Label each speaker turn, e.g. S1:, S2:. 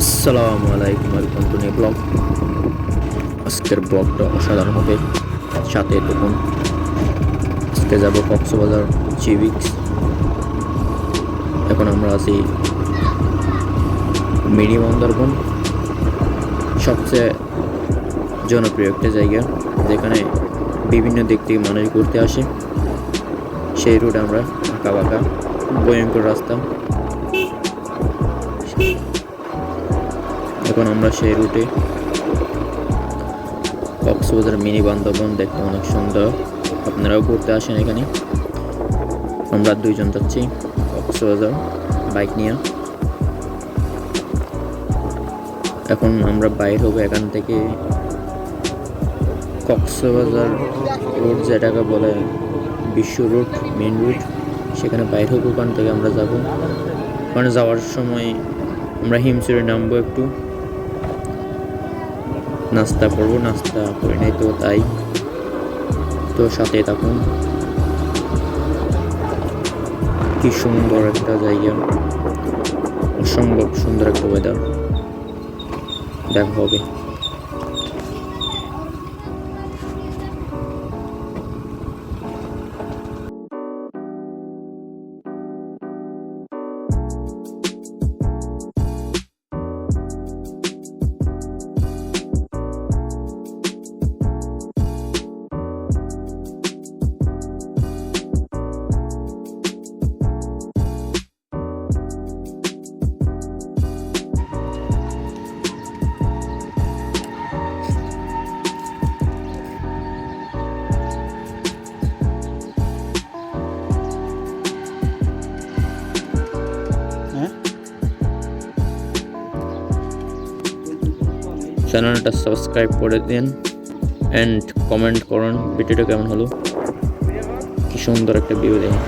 S1: আসসালামু আলাইকুম, welcome to new blog. আজকের ব্লগটা অসাধারণ হবে, সাথে তখন আজকে যাব কক্সবাজার সি বিচ। এখন আমরা আছি মিনি মন্দারবন, সবচেয়ে জনপ্রিয় একটা জায়গা যেখানে বিভিন্ন দিক থেকে মানুষ ঘুরতে আসে। সেই রুটে আমরা আঁকা বাঁকা ভয়ঙ্কর রাস্তা, এখন আমরা সেই রুটে কক্সবাজার মিনি বান্দরবন দেখতে অনেক সুন্দর, আপনারাও ঘুরতে আসেন এখানে। আমরা দুইজন যাচ্ছি কক্সবাজার বাইক নিয়ে। এখন আমরা বাইর হবো এখান থেকে। কক্সবাজার রোড যেটাকে বলে বিশ্ব রোড, মেন রুট, সেখানে বাইর হবো। ওখান থেকে আমরা যাব, ওখানে যাওয়ার সময় আমরা হিমছড়ি নামবো, একটু নাস্তা করবো, নাস্তা করে নাই তো তাই, তো সাথে থাকুন। কি সুন্দর একটা জায়গা, অসম্ভব সুন্দর একটা ওয়েদার, দেখা হবে। চ্যানেলটা সাবস্ক্রাইব করে দিন অ্যান্ড কমেন্ট করুন ভিডিওটা কেমন হলো। কি সুন্দর একটা ভিউ দেখুন।